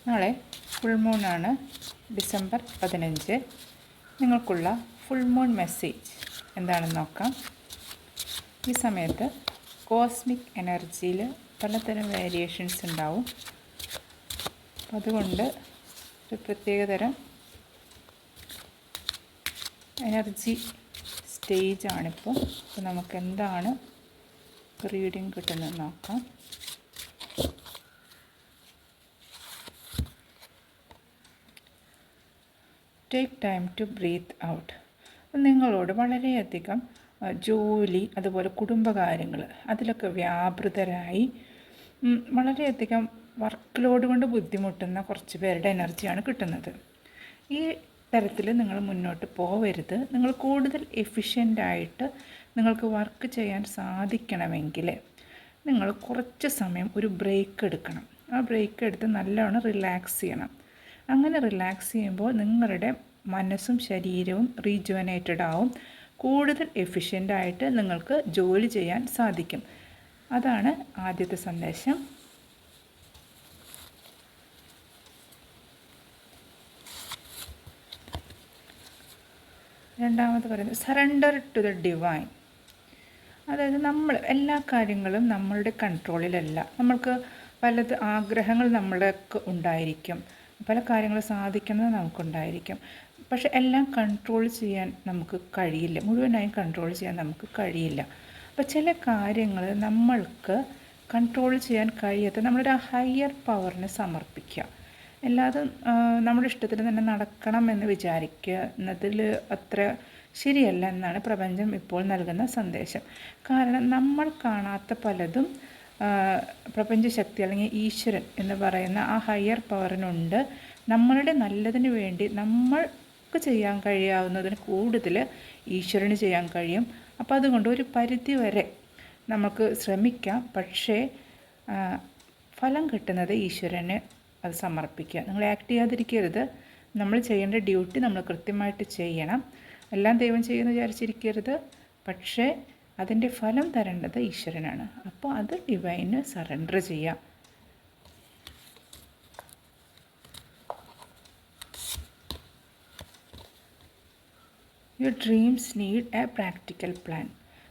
നാളെ full മൂണാണ്, December 15. നിങ്ങൾക്കുള്ള full moon message എന്താണെന്ന് നോക്കാം. ഈ സമയത്ത് കോസ്മിക് എനർജിയിൽ പലതരം വേരിയേഷൻസ് ഉണ്ടാവും. അതുകൊണ്ട് ഒരു പ്രത്യേകതരം എനർജി സ്റ്റേജാണിപ്പോൾ. അപ്പോൾ നമുക്ക് എന്താണ് റീഡിങ് കിട്ടുന്നത് നോക്കാം. Take time to breathe out. നിങ്ങളോട് വളരെയധികം ജോലി, അതുപോലെ കുടുംബകാര്യങ്ങൾ, അതിലൊക്കെ വ്യാപൃതരായി വളരെയധികം വർക്ക് ലോഡ് കൊണ്ട് ബുദ്ധിമുട്ടുന്ന കുറച്ച് പേരുടെ എനർജിയാണ് കിട്ടുന്നത്. ഈ തരത്തിൽ നിങ്ങൾ മുന്നോട്ട് പോവരുത്. നിങ്ങൾ കൂടുതൽ എഫിഷ്യൻ്റായിട്ട് നിങ്ങൾക്ക് വർക്ക് ചെയ്യാൻ സാധിക്കണമെങ്കിൽ നിങ്ങൾ കുറച്ച് സമയം ഒരു ബ്രേക്ക് എടുക്കണം. ആ ബ്രേക്ക് എടുത്ത് നല്ലോണം റിലാക്സ് ചെയ്യണം. അങ്ങനെ റിലാക്സ് ചെയ്യുമ്പോൾ നിങ്ങളുടെ മനസ്സും ശരീരവും റീജുവനേറ്റഡ് ആവും. കൂടുതൽ എഫിഷ്യൻ്റായിട്ട് നിങ്ങൾക്ക് ജോലി ചെയ്യാൻ സാധിക്കും. അതാണ് ആദ്യത്തെ സന്ദേശം. രണ്ടാമത് പറയുന്നത് സറണ്ടർ ടു ദ ഡിവൈൻ. അതായത് നമ്മൾ എല്ലാ കാര്യങ്ങളും നമ്മളുടെ കൺട്രോളിലല്ല. നമ്മൾക്ക് പലത് ആഗ്രഹങ്ങൾ നമ്മൾക്ക് ഉണ്ടായിരിക്കും, പല കാര്യങ്ങൾ സാധിക്കുന്നത് നമുക്കുണ്ടായിരിക്കും. പക്ഷെ എല്ലാം കൺട്രോൾ ചെയ്യാൻ നമുക്ക് കഴിയില്ല, മുഴുവനായും കൺട്രോൾ ചെയ്യാൻ നമുക്ക് കഴിയില്ല. അപ്പോൾ ചില കാര്യങ്ങൾ നമ്മൾക്ക് കൺട്രോൾ ചെയ്യാൻ കഴിയാത്ത നമ്മളൊരു ഹയർ പവറിന് സമർപ്പിക്കുക. അല്ലാതെ നമ്മുടെ ഇഷ്ടത്തിന് തന്നെ നടക്കണം എന്ന് വിചാരിക്കുന്നതിൽ അത്ര ശരിയല്ല എന്നാണ് പ്രപഞ്ചം ഇപ്പോൾ നൽകുന്ന സന്ദേശം. കാരണം നമ്മൾ കാണാത്ത പലതും പ്രപഞ്ചശക്തി അല്ലെങ്കിൽ ഈശ്വരൻ എന്ന് പറയുന്ന ആ ഹയർ പവറിനുണ്ട്. നമ്മളുടെ നല്ലതിന് വേണ്ടി നമ്മൾക്ക് ചെയ്യാൻ കഴിയാവുന്നതിന് കൂടുതൽ ഈശ്വരന് ചെയ്യാൻ കഴിയും. അപ്പോൾ അതുകൊണ്ട് ഒരു പരിധി വരെ നമുക്ക് ശ്രമിക്കാം. പക്ഷേ ഫലം കിട്ടുന്നത് ഈശ്വരന് അത് സമർപ്പിക്കുക. നിങ്ങൾ ആക്ട് ചെയ്യാതിരിക്കരുത്. നമ്മൾ ചെയ്യേണ്ട ഡ്യൂട്ടി നമ്മൾ കൃത്യമായിട്ട് ചെയ്യണം. എല്ലാം ദൈവം ചെയ്യുമെന്ന് വിചാരിച്ചിരിക്കരുത്. പക്ഷേ അതിൻ്റെ ഫലം തരേണ്ടത് ഈശ്വരനാണ്. അപ്പോൾ അത് ഡിവൈന് സറണ്ടർ ചെയ്യാം. Your dreams need A practical plan.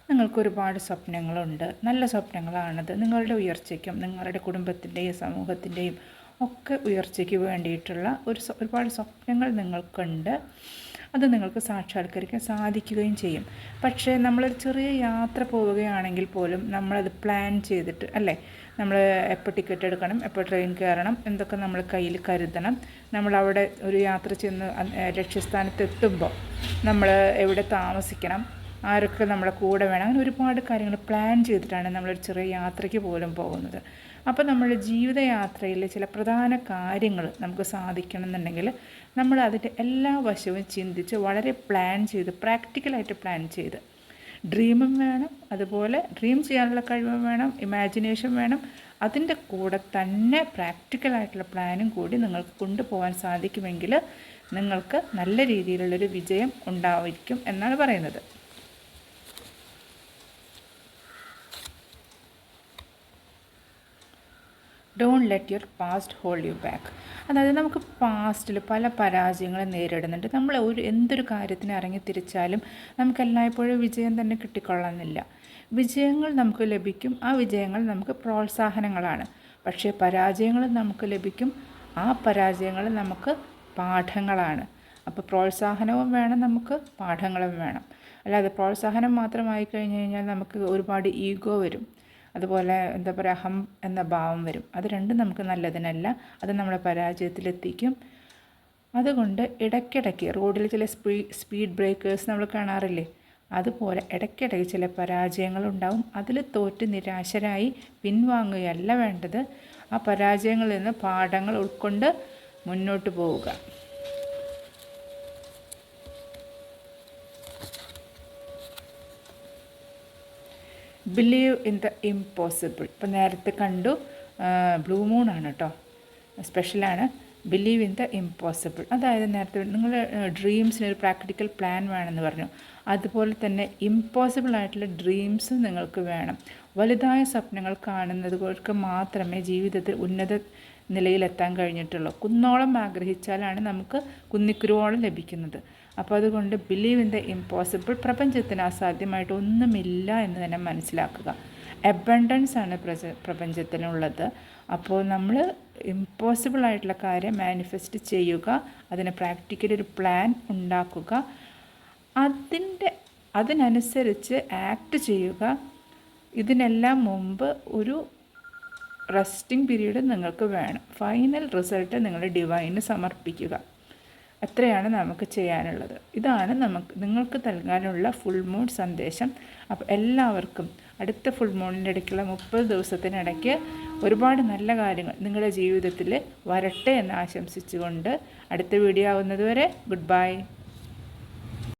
നിങ്ങൾക്ക് ഒരുപാട് സ്വപ്നങ്ങളുണ്ട്, നല്ല സ്വപ്നങ്ങളാണത്. നിങ്ങളുടെ ഉയർച്ചയ്ക്കും നിങ്ങളുടെ കുടുംബത്തിൻ്റെയും സമൂഹത്തിൻ്റെയും ഒക്കെ ഉയർച്ചയ്ക്ക് വേണ്ടിയിട്ടുള്ള ഒരുപാട് സ്വപ്നങ്ങൾ നിങ്ങൾക്കുണ്ട്. അത് നിങ്ങൾക്ക് സാക്ഷാത്കരിക്കാൻ സാധിക്കുകയും ചെയ്യും. പക്ഷേ നമ്മളൊരു ചെറിയ യാത്ര പോവുകയാണെങ്കിൽ പോലും നമ്മളത് പ്ലാൻ ചെയ്തിട്ട്, അല്ലേ, നമ്മൾ എപ്പോൾ ടിക്കറ്റ് എടുക്കണം, എപ്പോൾ ട്രെയിൻ കയറണം, എന്തൊക്കെ നമ്മൾ കയ്യിൽ കരുതണം, നമ്മളവിടെ ഒരു യാത്ര ചെന്ന് ലക്ഷ്യസ്ഥാനത്ത് എത്തുമ്പോൾ നമ്മൾ എവിടെ താമസിക്കണം, ആരൊക്കെ നമ്മുടെ കൂടെ വേണം, അങ്ങനെ ഒരുപാട് കാര്യങ്ങൾ പ്ലാൻ ചെയ്തിട്ടാണ് നമ്മളൊരു ചെറിയ യാത്രയ്ക്ക് പോലും പോകുന്നത്. അപ്പോൾ നമ്മുടെ ജീവിതയാത്രയിൽ ചില പ്രധാന കാര്യങ്ങൾ നമുക്ക് സാധിക്കണം എന്നുണ്ടെങ്കിൽ നമ്മൾ അതിൻ്റെ എല്ലാ വശവും ചിന്തിച്ച് വളരെ പ്ലാൻ ചെയ്ത്, പ്രാക്ടിക്കലായിട്ട് പ്ലാൻ ചെയ്ത്, ഡ്രീമും വേണം, അതുപോലെ ഡ്രീം ചെയ്യാനുള്ള കഴിവും വേണം, ഇമാജിനേഷൻ വേണം. അതിൻ്റെ കൂടെ തന്നെ പ്രാക്ടിക്കലായിട്ടുള്ള പ്ലാനും കൂടി നിങ്ങൾക്ക് കൊണ്ടുപോകാൻ സാധിക്കുമെങ്കിൽ നിങ്ങൾക്ക് നല്ല രീതിയിലുള്ളൊരു വിജയം ഉണ്ടായിരിക്കും എന്നാണ് പറയുന്നത്. Don't let your past hold you back. അതായത് നമുക്ക് പാസ്റ്റിൽ പല പരാജയങ്ങളും നേരിടുന്നുണ്ട്. നമ്മൾ എന്തൊരു കാര്യത്തിന് ഇറങ്ങി തിരിച്ചാലും നമുക്ക് എല്ലായ്പ്പോഴും വിജയം തന്നെ കിട്ടിക്കൊള്ളണമെന്നില്ല. വിജയങ്ങൾ നമുക്ക് ലഭിക്കും. ആ വിജയങ്ങൾ നമുക്ക് പ്രോത്സാഹനങ്ങളാണ്. പക്ഷേ പരാജയങ്ങൾ നമുക്ക് ലഭിക്കും. ആ പരാജയങ്ങൾ നമുക്ക് പാഠങ്ങളാണ്. അപ്പോൾ പ്രോത്സാഹനവും വേണം, നമുക്ക് പാഠങ്ങളും വേണം. അല്ലാതെ പ്രോത്സാഹനം മാത്രമായി കഴിഞ്ഞ് കഴിഞ്ഞാൽ നമുക്ക് ഒരുപാട് ഈഗോ വരും, അതുപോലെ എന്താ പറയുക, അഹം എന്ന ഭാവം വരും. അത് രണ്ടും നമുക്ക് നല്ലതിനല്ല. അത് നമ്മളെ പരാജയത്തിലെത്തിക്കും. അതുകൊണ്ട് ഇടയ്ക്കിടയ്ക്ക് റോഡിൽ ചില സ്പീഡ് ബ്രേക്കേഴ്സ് നമ്മൾ കാണാറില്ലേ, അതുപോലെ ഇടയ്ക്കിടയ്ക്ക് ചില പരാജയങ്ങളുണ്ടാവും. അതിൽ തോറ്റ് നിരാശരായി പിൻവാങ്ങുകയല്ല വേണ്ടത്. ആ പരാജയങ്ങളിൽ നിന്ന് പാഠങ്ങൾ ഉൾക്കൊണ്ട് മുന്നോട്ട് പോവുക. Believe in the impossible. ഇപ്പം നേരത്തെ കണ്ടു, ബ്ലൂ മൂണാണ് കേട്ടോ, സ്പെഷ്യലാണ്. Believe in the impossible. അതായത് നേരത്തെ നിങ്ങൾ ഡ്രീംസിന് ഒരു പ്രാക്ടിക്കൽ പ്ലാൻ വേണമെന്ന് പറഞ്ഞു. അതുപോലെ തന്നെ ഇമ്പോസിബിൾ ആയിട്ടുള്ള ഡ്രീംസ് നിങ്ങൾക്ക് വേണം. വലുതായ സ്വപ്നങ്ങൾ കാണുന്നതുകൊണ്ട് മാത്രമേ ജീവിതത്തിൽ ഉന്നത നിലയിലെത്താൻ കഴിഞ്ഞിട്ടുള്ളൂ. കുന്നോളം ആഗ്രഹിച്ചാലാണ് നമുക്ക് കുന്നിക്കുരുവോളം ലഭിക്കുന്നത്. അപ്പോൾ അതുകൊണ്ട് ബിലീവ് ഇൻ ദ ഇമ്പോസിബിൾ. പ്രപഞ്ചത്തിന് അസാധ്യമായിട്ട് ഒന്നുമില്ല എന്ന് തന്നെ മനസ്സിലാക്കുക. അബണ്ടൻസ് ആണ് പ്രപഞ്ചത്തിനുള്ളത്. അപ്പോൾ നമ്മൾ ഇമ്പോസിബിൾ ആയിട്ടുള്ള കാര്യം മാനിഫെസ്റ്റ് ചെയ്യുക, അതിന് പ്രാക്ടിക്കലി ഒരു പ്ലാൻ ഉണ്ടാക്കുക, അതിനനുസരിച്ച് ആക്ട് ചെയ്യുക. ഇതിനെല്ലാം മുമ്പ് ഒരു റെസ്റ്റിംഗ് പീരീഡ് നിങ്ങൾക്ക് വേണം. ഫൈനൽ റിസൾട്ട് നിങ്ങൾ ഡിവൈന് സമർപ്പിക്കുക. അത്രയാണ് നമുക്ക് ചെയ്യാനുള്ളത്. ഇതാണ് നിങ്ങൾക്ക് നൽകാനുള്ള ഫുൾ മൂൺ സന്ദേശം. അപ്പോൾ എല്ലാവർക്കും അടുത്ത ഫുൾ മൂണിൻ്റെ ഇടയ്ക്കുള്ള 30 ദിവസത്തിനിടയ്ക്ക് ഒരുപാട് നല്ല കാര്യങ്ങൾ നിങ്ങളുടെ ജീവിതത്തിൽ വരട്ടെ എന്ന് ആശംസിച്ചുകൊണ്ട് അടുത്ത വീഡിയോ ആവുന്നതുവരെ ഗുഡ് ബൈ.